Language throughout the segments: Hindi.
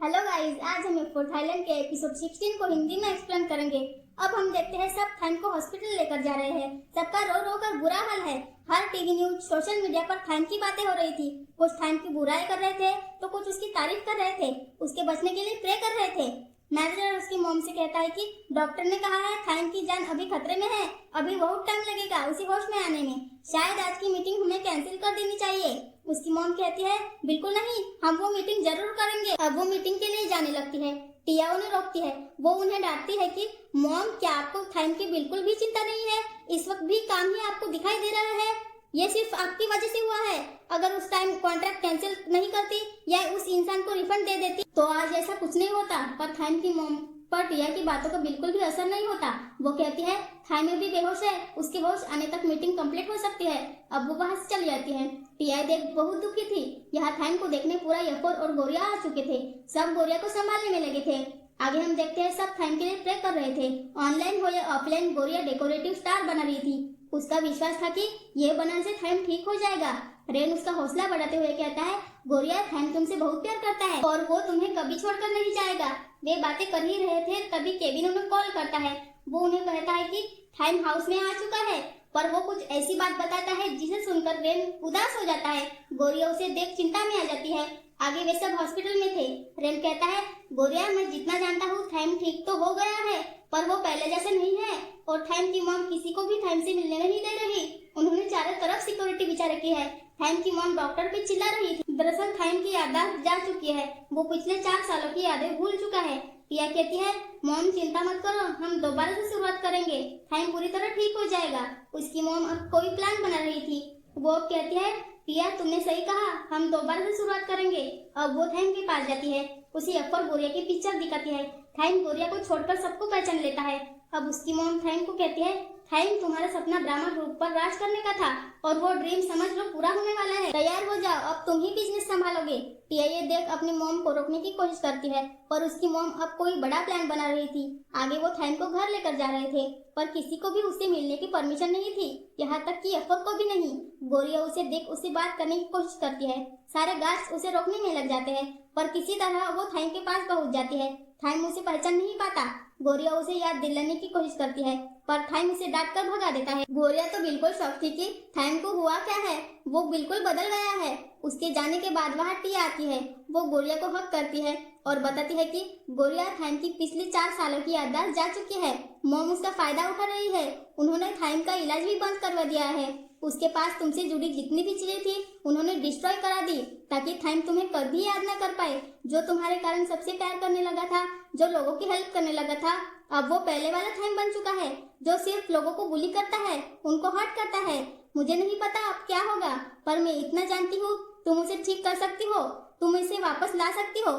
हेलो गाइस, आज हम फॉर थाईलैंड के एपिसोड 16 को हिंदी में एक्सप्लेन करेंगे। अब हम देखते हैं सब थाइन को हॉस्पिटल लेकर जा रहे हैं। सबका रो रो कर बुरा हाल है। हर टीवी न्यूज सोशल मीडिया पर थाइन की बातें हो रही थी। कुछ थाइन की बुराई कर रहे थे तो कुछ उसकी तारीफ कर रहे थे। उसके बचने के लिए प्रे कर रहे थे। मैनेजर उसकी मॉम से कहता है कि डॉक्टर ने कहा है थाइन की जान अभी खतरे में है, अभी बहुत टाइम लगेगा उसी होश में आने में। शायद आज की मीटिंग हमें कैंसिल कर देनी चाहिए। उसकी मॉम कहती है बिल्कुल नहीं, हम वो मीटिंग जरूर करेंगे। अब वो मीटिंग के लिए जाने लगती है। टिया उन्हें रोकती है। वो उन्हें डांटती है कि मॉम, क्या आपको थाइन की बिल्कुल भी चिंता नहीं है? इस वक्त भी काम ही आपको दिखाई दे रहा है। ये सिर्फ आपकी वजह से हुआ है। अगर उस टाइम कॉन्ट्रैक्ट कैंसिल नहीं करती या उस इंसान को रिफंड दे देती तो आज ऐसा कुछ नहीं होता। पर थाइन की मॉम पर टिया की बातों का बिल्कुल भी असर नहीं होता। वो कहती है थाइन में भी बेहोश है, उसके होश आने तक मीटिंग कंप्लीट हो सकती है। अब वो वहां से चली जाती है। टिया देख बहुत दुखी थी। यहाँ थाइन को देखने पूरा यफोर और गोरिया आ चुके थे। सब गोरिया को संभालने में लगे थे। आगे हम देखते हैं सब थाइन के लिए प्रे कर रहे थे। ऑनलाइन हो या ऑफलाइन, गोरिया डेकोरेटिव स्टार बना रही थी। उसका विश्वास था कि ये बनने से थाइन ठीक हो जाएगा। रेन उसका हौसला बढ़ाते हुए कहता है गोरिया, थाइन तुमसे बहुत प्यार करता है और वो तुम्हें कभी छोड़कर नहीं जाएगा। वे बातें कर ही रहे थे तभी केविन उन्हें कॉल करता है। वो उन्हें कहता है कि थाइन हाउस में आ चुका है, पर वो कुछ ऐसी बात बताता है जिसे सुनकर रेन उदास हो जाता है। गोरिया उसे देख चिंता में आ जाती है। आगे वे सब हॉस्पिटल में थे। रेन कहता है गोरिया, मैं जितना जानता हूँ थाइन ठीक तो हो गया है, पर वो पहले जैसे नहीं है और थाइन की मॉम किसी को भी थाइन से मिलने नहीं दे रही। उन्होंने चारों तरफ सिक्योरिटी बिछा रखी है। थाइन की मॉम डॉक्टर पे चिल्ला रही थी। दरअसल थाइन की याददाश्त जा चुकी है। वो पिछले 4 सालों की यादें भूल चुका है। पिया कहती है मॉम चिंता मत करो, हम दोबारा से शुरुआत करेंगे। थाइन पूरी तरह ठीक हो जाएगा। उसकी मॉम अब कोई प्लान बना रही थी। वो कहती है पिया, तुमने सही कहा, हम दोबारा से शुरुआत करेंगे। अब वो थाइन के पास जाती है। उसे अक्सर गोरिया की पिक्चर दिखाती है। थाइन गोरिया को छोड़कर सबको पहचान लेता है। अब उसकी मॉम थाइन को कहती है थाइन, तुम्हारा सपना ब्राह्मण ग्रुप पर राज करने का था और वो ड्रीम समझ लो पूरा होने वाला है। तैयार हो जाओ, अब तुम ही बिजनेस संभालोगे। टिया ये देख अपनी मॉम को रोकने की कोशिश करती है, पर उसकी मॉम अब कोई बड़ा प्लान बना रही थी। आगे वो थाइन को घर लेकर जा रहे थे, पर किसी को भी उससे मिलने की परमिशन नहीं थी, यहाँ तक कि अफर को भी नहीं। गोरिया उसे देख उससे बात करने की कोशिश करती है। सारे गार्ड्स उसे रोकने में लग जाते हैं, पर किसी तरह वो थाइन के पास पहुंच जाती है। थाइन उसे पहचान नहीं पाता। गोरिया उसे याद दिलाने की कोशिश करती है, पर थाइन उसे डांट कर भगा देता है। गोरिया तो बिल्कुल शॉक थी कि थाइन को हुआ क्या है। वो बिल्कुल बदल गया है। उसके जाने के बाद वहाँ टिया आती है। वो गोरिया को हक करती है और बताती है कि गोरिया, थाइन की पिछले 4 सालों की याददाश्त जा चुकी है। मॉम उसका फायदा उठा रही है। उन्होंने थाइन का इलाज भी बंद करवा दिया है। उसके पास तुमसे जुड़ी जितनी भी चीजें थी उन्होंने डिस्ट्रॉय करा दी, ताकि थाइन तुम्हें कभी याद न कर पाए। जो तुम्हारे कारण सबसे प्यार करने लगा था, जो लोगों की हेल्प करने लगा था, अब वो पहले वाला थाइन बन चुका है, जो सिर्फ लोगों को बुली करता है, उनको हर्ट करता है। मुझे नहीं पता अब क्या होगा, पर मैं इतना जानती हूँ तुम उसे ठीक कर सकती हो, तुम इसे वापस ला सकती हो।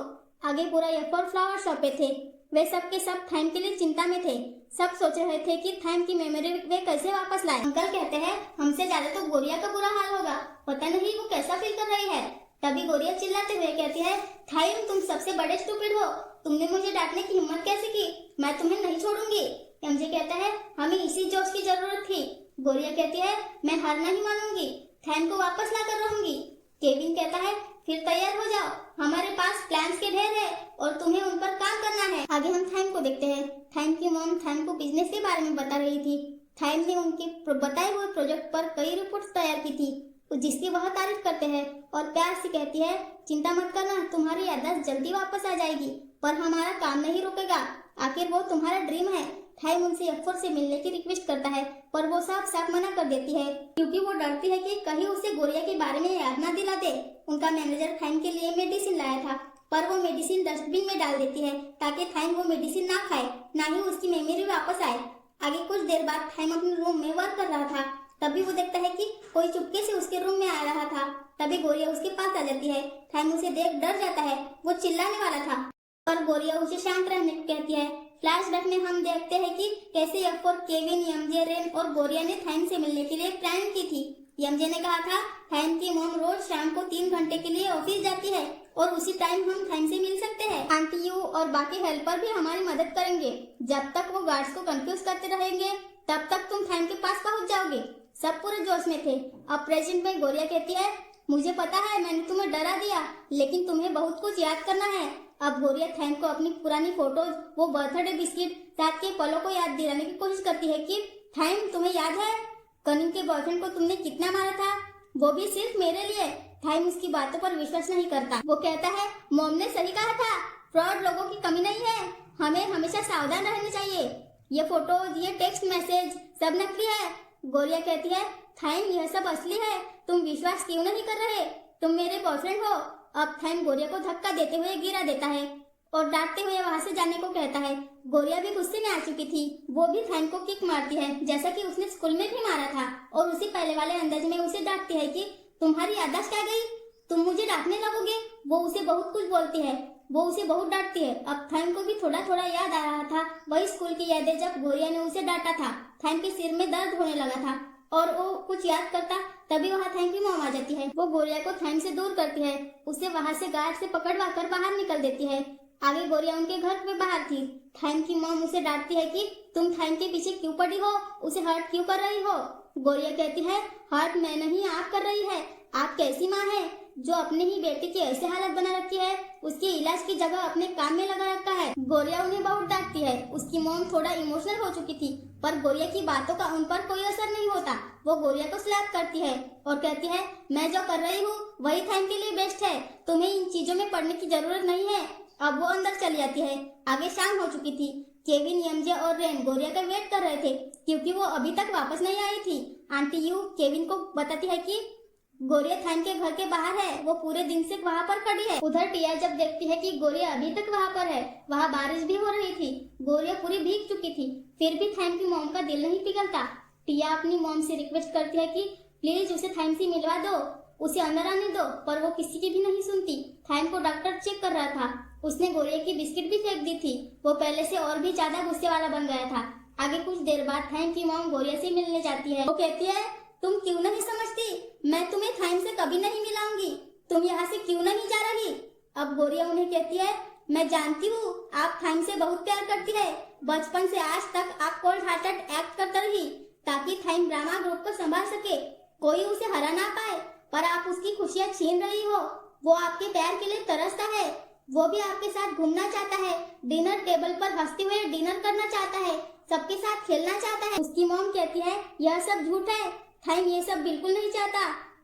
आगे पूरा एफर फ्लावर शॉप पे थे। वे सब के सब थाइन के लिए चिंता में थे। सब सोच रहे थे कि थाइन की मेमोरी वे कैसे वापस लाए। अंकल कहते हैं हमसे ज्यादा तो गोरिया का बुरा हाल होगा, पता नहीं वो कैसा फील कर रही है। तभी गोरिया चिल्लाते हुए कहती है थाइन, तुम सबसे बड़े स्टूपिड हो, तुमने मुझे डांटने की हिम्मत कैसे की? मैं तुम्हें नहीं छोड़ूंगी। एमजे कहता है हमें इसी जोश की जरूरत थी। गोरिया कहती है मैं हार नहीं मानूंगी, थाइन को वापस ला कर रहूंगी। केविन कहता है फिर तैयार हो जाओ, हमारे पास प्लान्स के ढेर है और तुम्हें उन पर काम करना है। आगे हम थाइन को देखते हैं। थाइन की मॉम थाइन को बिजनेस के बारे में बता रही थी। थाइन ने उनके बताए हुए प्रोजेक्ट पर कई रिपोर्ट्स तैयार की थी, जिसकी वह तारीफ करते हैं और प्यार से कहती है चिंता मत करना, तुम्हारी याददाश्त जल्दी वापस आ जाएगी, पर हमारा काम नहीं रुकेगा। आखिर वो तुम्हारा ड्रीम है। थाइन उनसे अक्सर से मिलने की रिक्वेस्ट करता है, पर वो साफ साफ मना कर देती है, क्योंकि वो डरती है कि कहीं उसे गोरिया के बारे में याद ना दिला दे। उनका मैनेजर थाइन के लिए मेडिसिन लाया था, पर वो मेडिसिन डस्टबिन में डाल देती है ताकि थाइन वो मेडिसिन ना खाए, ना ही उसकी मेमोरी वापस आए। आगे कुछ देर बाद थाइन अपने रूम में वर्क कर रहा था। तभी वो देखता है कि कोई चुपके से उसके रूम में आ रहा था। तभी गोरिया उसके पास आ जाती है। थाइन उसे देख डर जाता है। वो चिल्लाने वाला था, पर गोरिया उसे शांत रहने को कहती है। फ्लैशबैक में हम देखते हैं कि कैसे अक्सर केविन, एमजे, रेन और गोरिया ने थाइन से मिलने के लिए प्लान की थी। एमजे ने कहा था थाइन की मॉम रोज शाम को 3 घंटे के लिए ऑफिस जाती है और उसी टाइम हम थाइन से मिल सकते हैं। आंटी यू और बाकी हेल्पर भी हमारी मदद करेंगे। जब तक वो गार्ड्स को कंफ्यूज करते रहेंगे तब तक तुम थाइन के पास पहुंच जाओगे। सब पूरे जोश में थे। अब प्रेजेंट में गोरिया कहती है मुझे पता है मैंने तुम्हें डरा दिया, लेकिन तुम्हें बहुत कुछ याद करना है। अब गोरिया थैंक को अपनी पुरानी फोटोज, वो बर्थडे बिस्किट, साथ के पलों को याद दिलाने की कोशिश करती है कि थैंक, तुम्हें याद है कनिंग के बॉयफ्रेंड को तुमने कितना मारा था, वो भी सिर्फ मेरे लिए। थैंक उसकी बातों पर विश्वास नहीं करता। वो कहता है मॉम ने सही कहा था, फ्रॉड लोगों की कमी नहीं है, हमें हमेशा सावधान रहना चाहिए। ये फोटोज, ये टेक्स्ट मैसेज सब नकली है। गोरिया कहती है थैंक यह सब असली है, तुम विश्वास क्यों नहीं कर रहे, तुम मेरे बॉयफ्रेंड हो। अब थैंक गोरिया को धक्का देते हुए गिरा देता है और डांटते हुए वहां से जाने को कहता है। गोरिया भी गुस्से में आ चुकी थी, वो भी थैंक को किक मारती है जैसा कि उसने स्कूल में भी मारा था और उसी पहले वाले अंदाज में उसे डांटती है कि तुम्हारी याददाश्त क्या गई, तुम मुझे डांटने लगोगे। वो उसे बहुत कुछ बोलती है, वो उसे बहुत डांटती है। अब थैंक को भी थोड़ा थोड़ा याद आ रहा था वही स्कूल की यादें जब गोरिया ने उसे डांटा था। थैंक के सिर में दर्द होने लगा था और वो कुछ याद करता तभी वहाँ थैंक की मॉम आ जाती है। वो गोरिया को थैंक से दूर करती है, उसे वहाँ से गार्ड से पकड़वा कर बाहर निकल देती है। आगे गोरिया उनके घर पे बाहर थी। थैंक की मॉम उसे डांटती है कि तुम थैंक के पीछे क्यों पड़ी हो, उसे हर्ट क्यों कर रही हो। गोरिया कहती है हर्ट मैं नहीं, आप कर रही है। आप कैसी माँ है जो अपने ही बेटे की ऐसे हालत बना रखी है, उसके इलाज की जगह अपने काम में लगा रखा है। गोरिया उन्हें बहुत डांटती है। उसकी मॉम थोड़ा इमोशनल हो चुकी थी पर गोरिया की बातों का उन पर कोई असर नहीं होता। वो गोरिया को स्लैप करती है और कहती है मैं जो कर रही हूँ वही थैंक के लिए बेस्ट है, तुम्हें इन चीजों में पड़ने की जरूरत नहीं है। अब वो अंदर चली जाती है। आगे शाम हो चुकी थी। केविन, एमजे और रेन गोरिया का वेट कर रहे थे क्योंकि वो अभी तक वापस नहीं आई थी। आंटी यू केविन को बताती है कि गोरिया थैंक के घर के बाहर है, वो पूरे दिन से वहाँ पर खड़ी है। उधर टिया जब देखती है कि गोरिया अभी तक वहाँ पर है, वहाँ बारिश भी हो रही थी, गोरिया पूरी भीग चुकी थी, फिर भी थैंक की मॉम का दिल नहीं पिघलता। टिया अपनी मॉम से रिक्वेस्ट करती है कि प्लीज उसे थैंक से मिलवा दो, उसे अंदर आने दो, पर वो किसी की भी नहीं सुनती। थैंक को डॉक्टर चेक कर रहा था, उसने गोरिया की बिस्किट भी फेंक दी थी। वो पहले से और भी ज्यादा गुस्से वाला बन गया था। आगे कुछ देर बाद थैंक की मॉम गोरिया से मिलने जाती है। वो कहती है तुम क्यों नहीं समझती, मैं तुम्हें थैंक से कभी नहीं मिलाऊंगी, तुम यहाँ से क्यों नहीं जा रही। अब गोरिया उन्हें कहती है मैं जानती हूँ आप थैंक से बहुत प्यार करती है, बचपन से आज तक आप कोल्ड हार्टेड एक्ट करते रही ताकि थैंक ड्रामा ग्रुप को संभाल सके, कोई उसे हरा ना पाए, पर आप उसकी खुशियाँ छीन रही हो। वो आपके प्यार के लिए तरसता है, वो भी आपके साथ घूमना चाहता है, डिनर टेबल पर हंसते हुए डिनर करना चाहता है, सबके साथ खेलना चाहता है। उसकी मॉम कहती है यह सब झूठ है, थैंक ये सब बिल्कुल नहीं चाहता।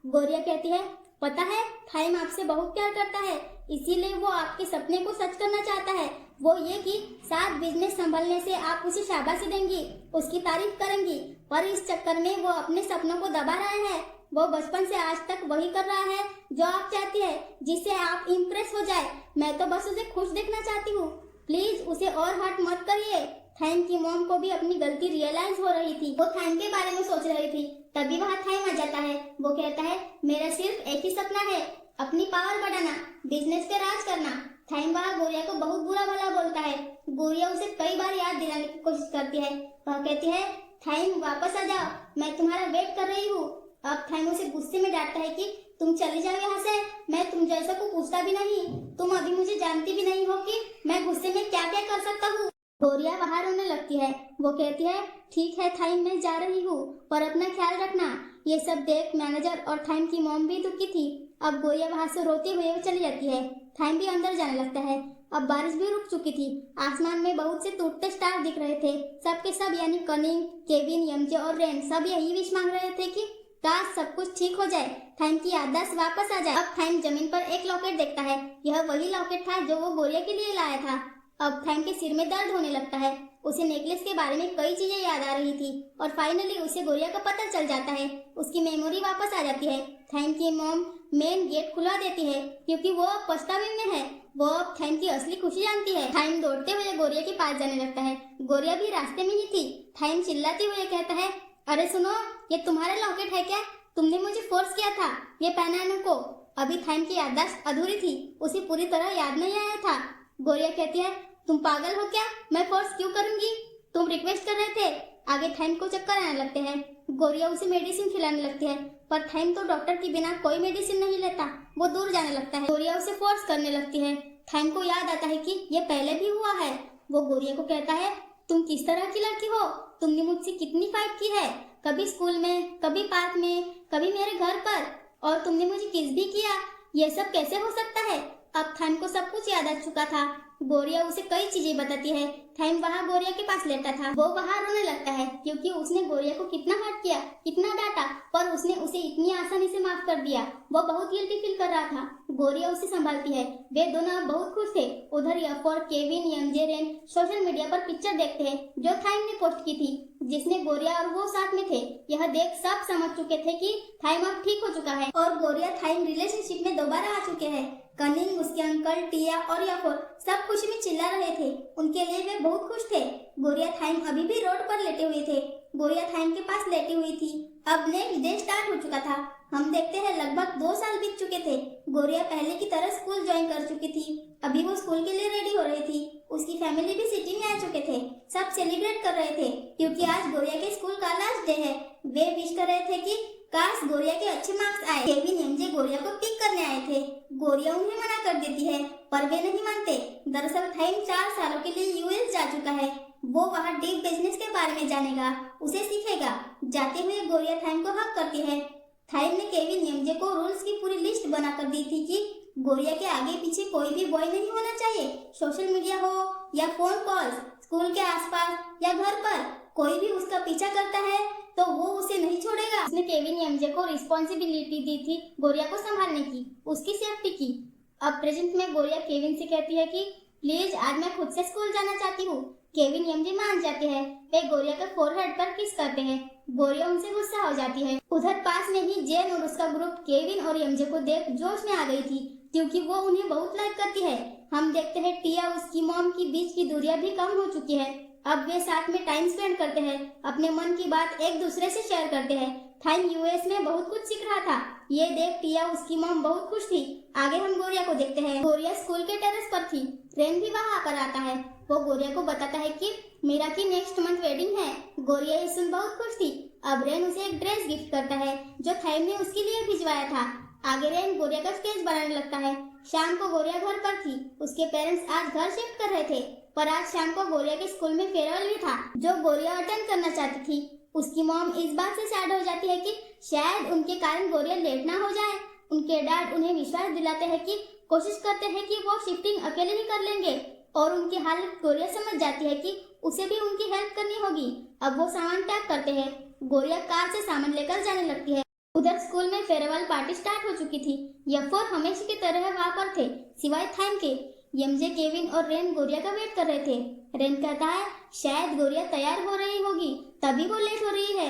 गोरिया कहती है पता है थैंक आपसे बहुत प्यार करता है, इसीलिए वो आपके सपने को सच करना चाहता है। वो ये कि साथ बिजनेस संभालने से आप उसे शाबाशी देंगी, उसकी तारीफ करेंगी, पर इस चक्कर में वो अपने सपनों को दबा रहे हैं। वो बचपन से आज तक वही कर रहा है जो आप चाहती है, जिससे आप इम्प्रेस हो जाए। मैं तो बस उसे खुश देखना चाहती हूँ, प्लीज उसे और हर्ट मत करिए। थैंक की मॉम को भी अपनी गलती रियलाइज हो रही थी। वो थैंक के बारे में सोच रही थी, तभी वहाँ थैंक आ जाता है। वो कहता है मेरा सिर्फ एक ही सपना है, अपनी पावर बढ़ाना, बिजनेस पे राज करना। थैंक वहाँ गोरिया को बहुत बुरा भला बोलता है। गोरिया उसे कई बार याद दिलाने की कोशिश करती है। वह कहती है थैंक वापस आ जाओ, मैं तुम्हारा वेट कर रही हूँ। अब थैंक उसे गुस्से में डांटता है कि तुम चली जाओ यहाँ से, मैं तुम जैसा को पूछता भी नहीं, तुम अभी मुझे जानती भी नहीं हो कि मैं गुस्से में क्या क्या कर सकता हूँ। गोरिया बाहर रोने लगती है। वो कहती है ठीक है थैंक मैं जा रही हूँ, पर अपना ख्याल रखना। ये सब देख मैनेजर और थैंक की मॉम भी दुखी थी। अब गोरिया वहाँ से रोते हुए चली जाती है। थैंक भी अंदर जाने लगता है। अब बारिश भी रुक चुकी थी। आसमान में बहुत से टूटते स्टार दिख रहे थे। सबके सब यानी कनिंग, केविन, एमजे और रेन सब यही विश मांग रहे थे कि काश सब कुछ ठीक हो जाए, थैंक की याददाश्त वापस आ जाए। अब थैंक जमीन पर एक लॉकेट देखता है। यह वही लॉकेट था जो वो गोरिया के लिए लाया था। अब थैंक के सिर में दर्द होने लगता है। उसे नेकलेस के बारे में कई चीजें याद आ रही थी और फाइनली उसे गोरिया का पता चल जाता है। उसकी मेमोरी वापस आ जाती है। थैंक की मॉम मेन गेट खुला देती है क्योंकि वो अब पछतावे में है। वो अब थैंक की असली खुशी जानती है। थैंक दौड़ते हुए गोरिया के पास जाने लगता है। गोरिया भी रास्ते में ही थी। थैंक चिल्लाते हुए कहता है अरे सुनो, ये तुम्हारा लॉकेट है क्या? तुमने मुझे फोर्स किया था ये पहनाने को। अभी थैंक की याददाश्त अधूरी थी, उसे पूरी तरह याद नहीं आया था। गोरिया कहती है तुम पागल हो क्या, मैं फोर्स क्यों करूंगी, तुम रिक्वेस्ट कर रहे थे। आगे थैंक को चक्कर आने लगते हैं। गोरिया उसे मेडिसिन खिलाने लगती है, पर थैंक तो डॉक्टर के बिना कोई मेडिसिन नहीं लेता। वो दूर जाने लगता है। गोरिया उसे फोर्स करने लगती है। थैंक को याद आता है कि ये पहले भी हुआ है। वो गोरिया को कहता है तुम किस तरह की लड़की हो, तुमने मुझसे कितनी फाइट की है, कभी स्कूल में, कभी पार्क में, कभी मेरे घर पर, और तुमने मुझे किस भी किया। ये सब कैसे हो सकता है? अब थाइम को सब कुछ याद आ चुका था। गोरिया उसे कई चीजें बताती है। थाइम वहाँ गोरिया के पास लेटा था। वो वहाँ रोने लगता है क्योंकि उसने गोरिया को कितना हर्ट किया, कितना डांटा, पर उसने उसे इतनी आसानी से माफ कर दिया। वो बहुत गिल्टी फील कर रहा था। गोरिया उसे संभालती है। वे दोनों अब बहुत खुश थे। उधर यफोर, केविन, एमजे, रेन सोशल मीडिया पर पिक्चर देखते हैं जो थाइम ने पोस्ट की थी, जिसमें गोरिया और वो साथ में थे। यह देख सब समझ चुके थे कि थाइम अब ठीक हो चुका है और गोरिया थाइम रिलेशनशिप में दोबारा आ चुके हैं। कनिंग, उसके अंकल, टिया और याफोर सब खुशी में चिल्ला रहे थे। उनके लिए वे बहुत खुश थे। गोरिया थाइम अभी भी रोड पर लेटे हुए थे। गोरिया थाइम के पास लेटी हुई थी। अब नेक्स्ट डे स्टार्ट हो चुका था। हम देखते हैं लगभग 2 साल बीत चुके थे। गोरिया पहले की तरह स्कूल ज्वाइन कर चुकी थी। अभी वो स्कूल के लिए रेडी हो रही थी। उसकी फैमिली भी सिटी में आ चुके थे। सब सेलिब्रेट कर रहे थे क्योंकि आज गोरिया के स्कूल का लास्ट डे है। वे विश कर रहे थे कि काश गोरिया के अच्छे मार्क्स आए। केविन, एमजे गोरिया को पिक करने आए थे। गोरिया उन्हें मना कर देती है पर वे नहीं मानते। दरअसल थाइम 4 सालों के लिए यूएस जा चुका है। वो वहाँ डीप बिजनेस के बारे में जानेगा, उसे सीखेगा। जाते हुए गोरिया थाइम को हक करती है। थाइम ने केविन, एमजे को रूल्स की पूरी लिस्ट बना कर दी थी कि गोरिया के आगे पीछे कोई भी बॉय नहीं होना चाहिए। सोशल मीडिया हो या फोन कॉल्स, स्कूल के आसपास या घर पर कोई भी उसका पीछा करता है तो वो उसे नहीं छोड़ेगा। उसने केविन, एमजे को रिस्पॉन्सिबिलिटी दी थी गोरिया को संभालने की, उसकी सेफ्टी की। अब प्रेजेंट में गोरिया केविन से कहती है कि प्लीज आज मैं खुद से स्कूल जाना चाहती हूँ। केविन, एमजे मान जाते हैं। वे गोरिया के फोरहेड पर किस करते हैं। गोरिया उनसे गुस्सा हो जाती है। उधर पास में ही जेन और उसका ग्रुप केविन और एमजे को देख जोश में आ गई थी क्योंकि वो उन्हें बहुत लाइक करती है। हम देखते हैं टिया, उसकी मॉम की बीच की दूरियां भी कम हो चुकी है। अब वे साथ में टाइम स्पेंड करते हैं, अपने मन की बात एक दूसरे से शेयर करते हैं। थाइम यूएस में बहुत कुछ सीख रहा था। ये देख टिया, उसकी मॉम बहुत खुश थी। आगे हम गोरिया को देखते हैं। गोरिया स्कूल के टेरेस पर थी। रेन भी वहाँ आकर आता है। वो गोरिया को बताता है कि मीरा की नेक्स्ट मंथ वेडिंग है। गोरिया ये सुन बहुत खुश थी। अब रेन उसे एक ड्रेस गिफ्ट करता है जो थाइम ने उसके लिए भिजवाया था। आगे रेन गोरिया का स्केच बनाने लगता है। शाम को गोरिया घर पर थी। उसके पेरेंट्स आज घर शिफ्ट कर रहे थे पर आज शाम को गोरिया के स्कूल में फेयरवेल भी था जो गोरिया अटेंड करना चाहती थी। उसकी मॉम इस बात से सैड हो जाती है कि शायद उनके कारण गोरिया लेट ना हो जाए। उनके डैड उन्हें विश्वास दिलाते हैं कि कोशिश करते हैं कि वो शिफ्टिंग अकेले ही कर लेंगे और उनकी हालत गोरिया समझ जाती है कि उसे भी उनकी हेल्प करनी होगी। अब वो सामान पैक करते हैं। गोरिया कार से सामान लेकर जाने लगती है। उधर स्कूल में फेयरवेल पार्टी स्टार्ट हो चुकी थी। यफोर हमेशा की तरह वहाँ पर थे सिवाय थाइम के। एमजे, केविन और रेन गोरिया का वेट कर रहे थे। रेन कहता है शायद गोरिया तैयार हो रही होगी तभी वो लेट हो रही है,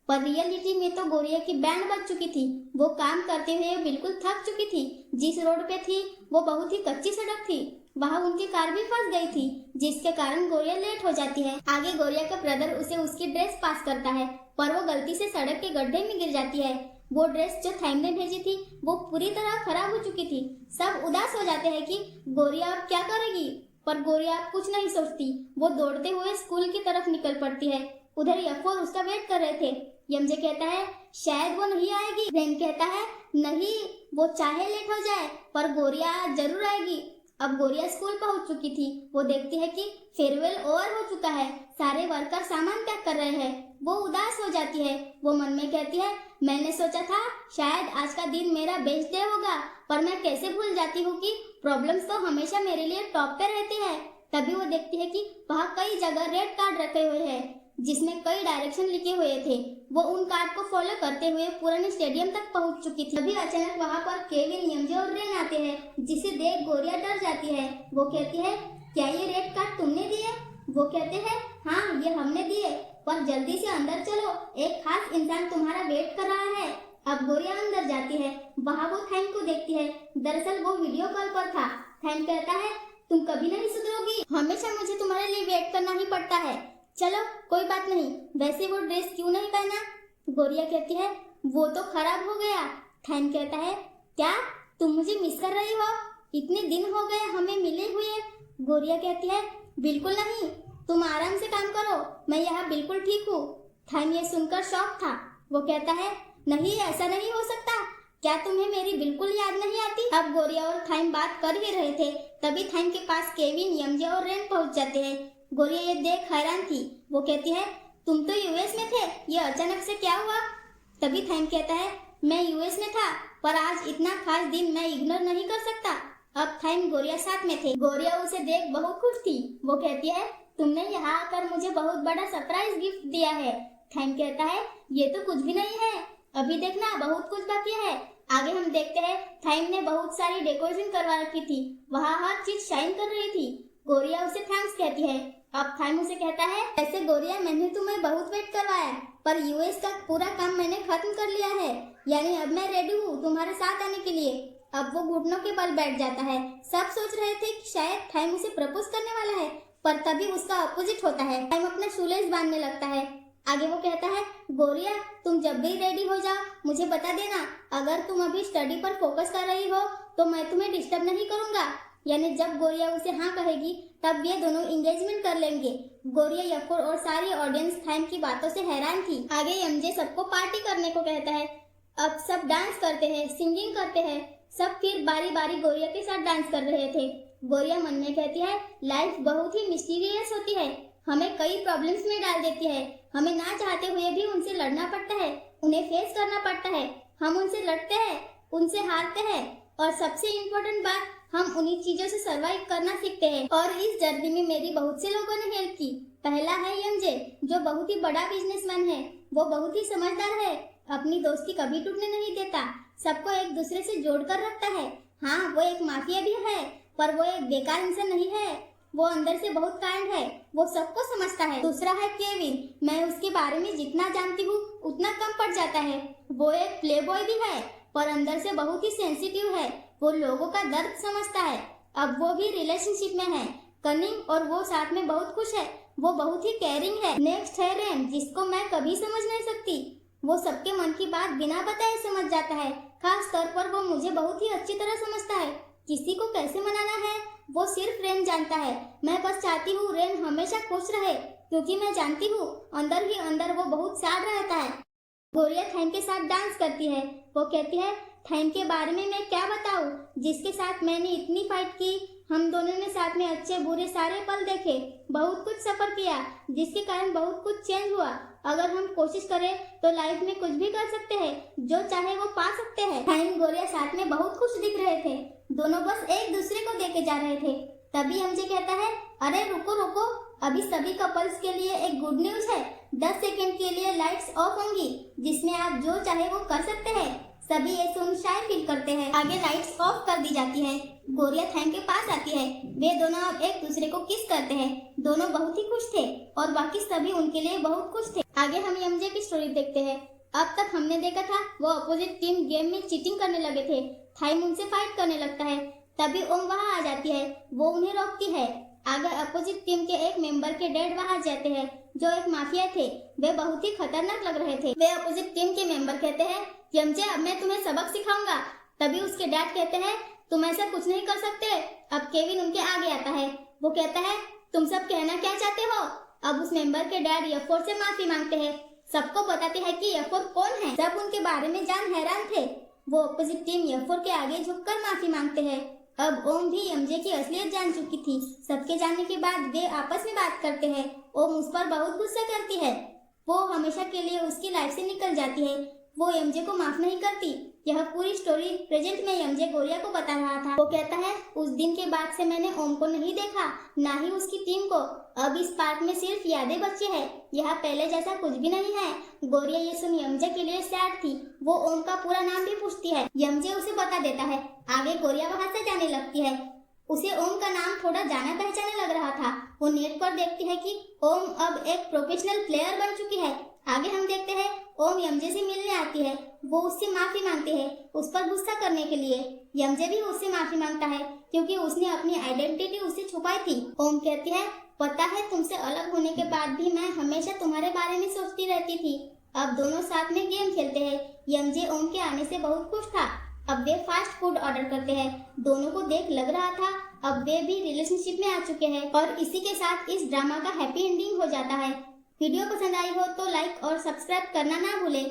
पर रियलिटी में तो गोरिया की बैंड बज चुकी थी। वो काम करते हुए बिल्कुल थक चुकी थी। जिस रोड पे थी वो बहुत ही कच्ची सड़क थी। वहाँ उनकी कार भी फंस गई थी जिसके कारण गोरिया लेट हो जाती है। आगे गोरिया का ब्रदर उसे उसकी ड्रेस पास करता है पर वो गलती से सड़क के गड्ढे में गिर जाती है। वो ड्रेस जो थाइम ने भेजी थी वो पूरी तरह खराब हो चुकी थी। सब उदास हो जाते हैं कि गोरिया अब क्या करेगी, पर गोरिया कुछ नहीं सोचती। वो दौड़ते हुए स्कूल की तरफ निकल पड़ती है। उधर यफोर उसका वेट कर रहे थे। एमजे कहता है शायद वो नहीं आएगी। रेन कहता है नहीं, वो चाहे लेट हो जाए पर गोरिया जरूर आएगी। अब गोरिया स्कूल पहुंच चुकी थी। वो देखती है कि फेयरवेल ओवर हो चुका है। सारे वर्कर सामान पैक कर रहे हैं। वो उदास हो जाती है। वो मन में कहती है मैंने सोचा था शायद आज का दिन मेरा बेस्ट डे होगा, पर मैं कैसे भूल जाती हूँ कि प्रॉब्लम्स तो हमेशा मेरे लिए टॉप पे रहती है। तभी वो देखती है कि वहाँ कई जगह रेड कार्ड रखे हुए हैं जिसमें कई डायरेक्शन लिखे हुए थे। वो उन कार्ड को फॉलो करते हुए पुराने स्टेडियम तक पहुंच चुकी थी। अभी अचानक वहाँ पर केविन, एमजे और रेन आते हैं जिसे देख गोरिया डर जाती है। वो कहती है क्या ये रेड कार्ड तुमने दिए? वो कहते हैं हाँ ये हमने दिए, पर जल्दी से अंदर चलो, एक खास इंसान तुम्हारा वेट कर रहा है। अब गोरिया अंदर जाती है। वहाँ वो थाइम को देखती है। दरअसल वो वीडियो कॉल पर था। थाइम कहता है तुम कभी नहीं सुधरोगी, हमेशा मुझे तुम्हारे लिए वेट करना ही पड़ता है। चलो कोई बात नहीं, वैसे वो ड्रेस क्यों नहीं पहना? गोरिया कहती है वो तो खराब हो गया। थाइम कहता है क्या तुम मुझे मिस कर रही हो? इतने दिन हो गए हमें मिले हुए। गोरिया कहती है बिल्कुल नहीं, तुम आराम से काम करो, मैं यहाँ बिल्कुल ठीक हूँ। थाइम ये सुनकर शॉक था। वो कहता है नहीं, ऐसा नहीं हो सकता। क्या तुम्हें मेरी बिल्कुल याद नहीं आती? अब गोरिया और थाइम बात कर ही रहे थे तभी थाइम के पास केविन, एमजे और रेन पहुंच जाते हैं। गोरिया ये देख हैरान थी। वो कहती है तुम तो यूएस में थे, ये अचानक से क्या हुआ? तभी थाइम कहता है मैं यूएस में था पर आज इतना खास दिन मैं इग्नोर नहीं कर सकता। अब थाइम गोरिया साथ में थे। गोरिया उसे देख बहुत खुश थी। वो कहती है, तुमने यहाँ आकर मुझे बहुत बड़ा सरप्राइज गिफ्ट दिया है। थाइम कहता है, ये तो कुछ भी नहीं है, अभी देखना बहुत कुछ बाकी है। आगे हम देखते हैं थाइम ने बहुत सारी डेकोरेशन करवा रखी थी, वहाँ हर चीज शाइन कर रही थी। गोरिया उसे थैंक्स कहती है। अब थाइम उसे कहता है, ऐसे गोरिया मैंने तुम्हें बहुत वेट करवाया, पर यूएस का पूरा काम मैंने खत्म कर लिया है, यानी अब मैं रेडी हूँ तुम्हारे साथ आने के लिए। अब वो घुटनों के बल बैठ जाता है। सब सोच रहे थे कि शायद थाइम उसे प्रपोज करने वाला है, पर तभी उसका अपोजिट होता है। थाइम अपना शूलेस बांधने लगता है। आगे वो कहता है, गोरिया तुम जब भी रेडी हो जाओ मुझे बता देना। अगर तुम अभी स्टडी पर फोकस कर रही हो तो मैं तुम्हें डिस्टर्ब नहीं करूंगा। यानी जब गोरिया उसे हाँ कहेगी तब ये दोनों एंगेजमेंट कर लेंगे। गोरिया, यफोर और सारी ऑडियंस थाइम की बातों से हैरान थी। आगे एमजे सबको पार्टी करने को कहता है। अब सब डांस करते हैं, सिंगिंग करते हैं। सब फिर बारी बारी गोरिया के साथ डांस कर रहे थे। गोरिया मन में कहती है, लाइफ बहुत ही मिस्टीरियस होती है, हमें कई प्रॉब्लम्स में डाल देती है। हमें ना चाहते हुए भी उनसे लड़ना पड़ता है, उन्हें फेस करना पड़ता है। हम उनसे लड़ते हैं, उनसे हारते हैं, और सबसे इम्पोर्टेंट बात, हम उन्हीं चीजों से सरवाइव करना सीखते हैं। और इस जर्नी में मेरी बहुत से लोगों ने हेल्प की। पहला है एमजे, जो बहुत ही बड़ा बिजनेसमैन है। वो बहुत ही समझदार है, अपनी दोस्ती कभी टूटने नहीं देता, सबको एक दूसरे से जोड़ कर रखता है। हाँ, वो एक माफिया भी है, पर वो एक बेकार इंसान नहीं है। वो अंदर से बहुत काइंड है, वो सबको समझता है। दूसरा है केविन। मैं उसके बारे में जितना जानती हूँ उतना कम पड़ जाता है। वो एक प्लेबॉय भी है, पर अंदर से बहुत ही सेंसिटिव है। वो लोगों का दर्द समझता है। अब वो भी रिलेशनशिप में है, कनिंग, और वो साथ में बहुत खुश है। वो बहुत ही केयरिंग है। नेक्स्ट है रेम, जिसको मैं कभी समझ नहीं सकती। वो सबके मन की बात बिना बताए समझ जाता है। खास तौर पर वो मुझे बहुत ही अच्छी तरह समझता है। किसी को कैसे मनाना है वो सिर्फ रेन जानता है। मैं बस चाहती हूँ रेन हमेशा खुश रहे, क्योंकि मैं जानती हूँ अंदर ही अंदर वो बहुत सैड रहता है। गोरिया थाइम के साथ डांस करती है। वो कहती है, थाइम के बारे में मैं क्या बताऊँ, जिसके साथ मैंने इतनी फाइट की। हम दोनों ने साथ में अच्छे बुरे सारे पल देखे, बहुत कुछ सफर किया, जिसके कारण बहुत कुछ चेंज हुआ। अगर हम कोशिश करें तो लाइफ में कुछ भी कर सकते हैं, जो चाहे वो पा सकते हैं। थाइम गोरिया साथ में बहुत खुश दिख रहे थे। दोनों बस एक दूसरे को देखे जा रहे थे। तभी एमजे कहता है, अरे रुको रुको, अभी सभी कपल्स के लिए एक गुड न्यूज है। 10 सेकंड के लिए लाइट्स ऑफ होंगी, जिसमें आप जो चाहे वो कर सकते हैं। सभी ये सुन शाय फील करते हैं। आगे लाइट्स ऑफ कर दी जाती है। गोरिया थाइम के पास आती है। वे दोनों अब एक दूसरे को किस करते हैं। दोनों बहुत ही खुश थे और बाकी सभी उनके लिए बहुत खुश थे। आगे हम एमजे की स्टोरी देखते हैं। अब तक हमने देखा था वो अपोजिट टीम गेम में चीटिंग करने लगे थे। थाइम उनसे फाइट करने लगता है। तभी ओम वहाँ आ जाती है। वो उन्हें रोकती है। आगे अपोजिट टीम के एक मेंबर के डैड वहाँ जाते हैं, जो एक माफिया थे। वे बहुत ही खतरनाक लग रहे थे। वे अपोजिट टीम के मेंबर कहते हैं, एमजे अब मैं तुम्हें सबक सिखाऊंगा। तभी उसके डैड कहते हैं, तुम ऐसा कुछ नहीं कर सकते। अब केविन उनके आगे आता है। वो कहता है, तुम सब कहना क्या चाहते हो। अब उस मेंबर के डैड यफोर से माफी मांगते हैं। सबको बताते हैं कि यफोर कौन है। सब उनके बारे में जान हैरान थे। वो अपोजिट टीम यफोर के आगे झुककर माफी मांगते हैं। अब ओम भी एमजे की असलियत जान चुकी थी। सबके जानने के बाद वे आपस में बात करते हैं। ओम उस पर बहुत गुस्सा करती है। वो हमेशा के लिए उसकी लाइफ से निकल जाती है। वो एमजे को माफ नहीं करती। यह पूरी स्टोरी प्रेजेंट में एमजे गोरिया को बता रहा था। वो कहता है, उस दिन के बाद से मैंने ओम को नहीं देखा, ना ही उसकी टीम को। अब इस पार्क में सिर्फ यादें बची है। यहाँ पहले जैसा कुछ भी नहीं है। गोरिया ये सुन एमजे के लिए सैड थी। वो ओम का पूरा नाम भी पूछती है। एमजे उसे बता देता है। आगे गोरिया वहाँ से जाने लगती है। उसे ओम का नाम थोड़ा जाना पहचाना लग रहा था। वो नेट पर देखती है कि ओम अब एक प्रोफेशनल प्लेयर बन चुकी है। आगे हम देखते हैं ओम एमजे से मिलने आती है। वो उससे माफी मांगती है उस पर गुस्सा करने के लिए। एमजे भी उससे माफी मांगता है क्योंकि उसने अपनी आइडेंटिटी उससे छुपाई थी। ओम कहती है, पता है तुमसे अलग होने के बाद भी मैं हमेशा तुम्हारे बारे में सोचती रहती थी। अब दोनों साथ में गेम खेलते हैं। एमजे ओम के आने से बहुत खुश था। अब वे फास्ट फूड ऑर्डर करते हैं। दोनों को देख लग रहा था अब वे भी रिलेशनशिप में आ चुके हैं। और इसी के साथ इस ड्रामा का हैप्पी एंडिंग हो जाता है। वीडियो पसंद आई हो तो लाइक और सब्सक्राइब करना ना भूलें।